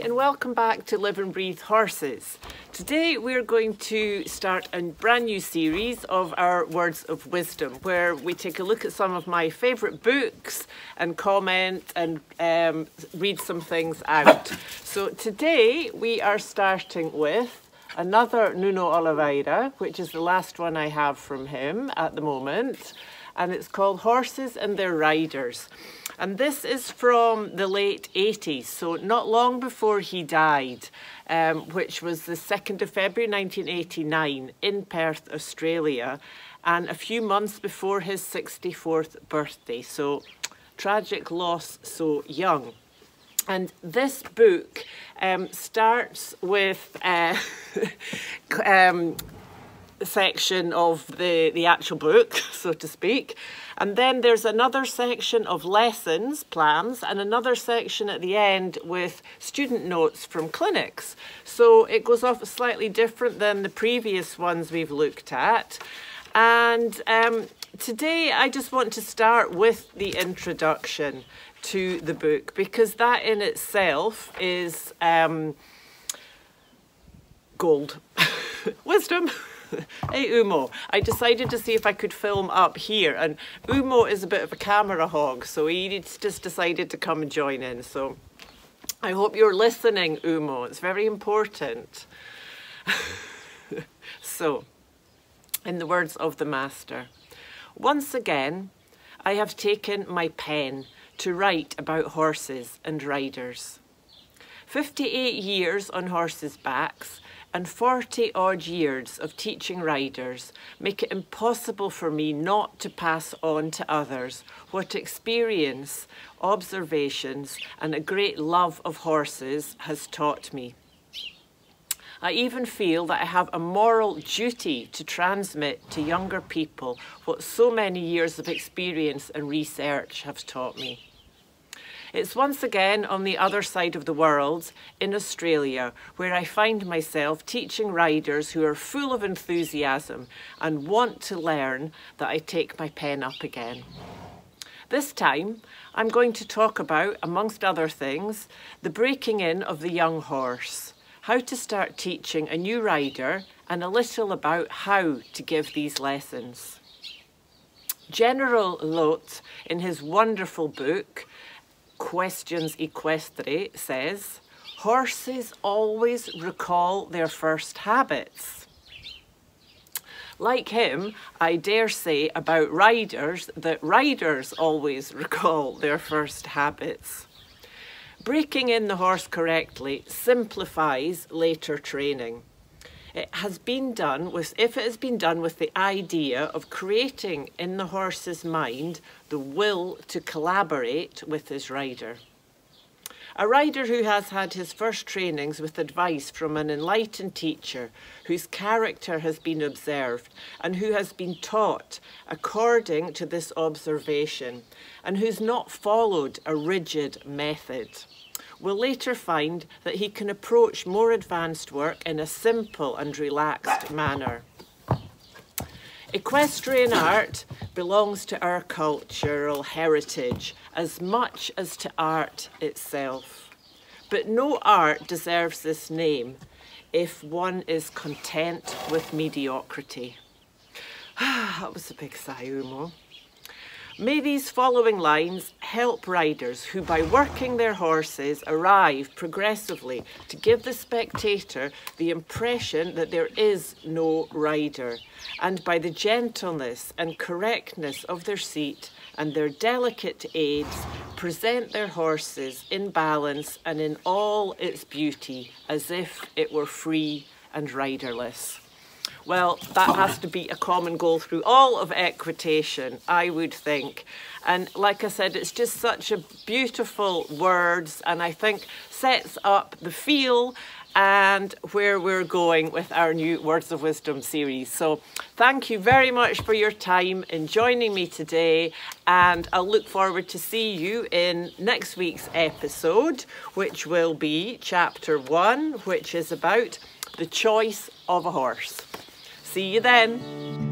And welcome back to Live and Breathe Horses. Today we're going to start a brand new series of our Words of Wisdom where we take a look at some of my favourite books and comment and read some things out. So today we are starting with another Nuno Oliveira, which is the last one I have from him at the moment, and it's called Horses and Their Riders. And this is from the late 80s, so not long before he died, which was the 2nd of February 1989 in Perth, Australia, and a few months before his 64th birthday. So tragic loss so young. And this book starts with a section of the actual book, so to speak, and then there's another section of lessons plans and another section at the end with student notes from clinics. So it goes off slightly different than the previous ones we've looked at. And today I just want to start with the introduction to the book, because that in itself is gold. Wisdom. Hey Umo, I decided to see if I could film up here, and Umo is a bit of a camera hog, so he just decided to come and join in. So I hope you're listening, Umo, it's very important. So, in the words of the master, once again I have taken my pen to write about horses and riders. 58 years on horses' backs and 40 odd years of teaching riders make it impossible for me not to pass on to others what experience, observations, and a great love of horses has taught me. I even feel that I have a moral duty to transmit to younger people what so many years of experience and research have taught me. It's once again on the other side of the world, in Australia, where I find myself teaching riders who are full of enthusiasm and want to learn, that I take my pen up again. This time, I'm going to talk about, amongst other things, the breaking in of the young horse, how to start teaching a new rider, and a little about how to give these lessons. General Lot, in his wonderful book, Questions Equestre, says, horses always recall their first habits. Like him, I dare say about riders that riders always recall their first habits. Breaking in the horse correctly simplifies later training. If it has been done with the idea of creating in the horse's mind the will to collaborate with his rider. A rider who has had his first trainings with advice from an enlightened teacher whose character has been observed and who has been taught according to this observation and who's not followed a rigid method, will later find that he can approach more advanced work in a simple and relaxed manner. Equestrian art belongs to our cultural heritage as much as to art itself. But no art deserves this name if one is content with mediocrity. That was a big sigh, Umo. May these following lines help riders who, by working their horses, arrive progressively to give the spectator the impression that there is no rider, and by the gentleness and correctness of their seat and their delicate aids, present their horses in balance and in all its beauty, as if it were free and riderless. Well, that has to be a common goal through all of equitation, I would think. And like I said, it's just such a beautiful words, and I think sets up the feel and where we're going with our new Words of Wisdom series. So thank you very much for your time in joining me today, and I'll look forward to see you in next week's episode, which will be chapter 1, which is about the choice of a horse. See you then.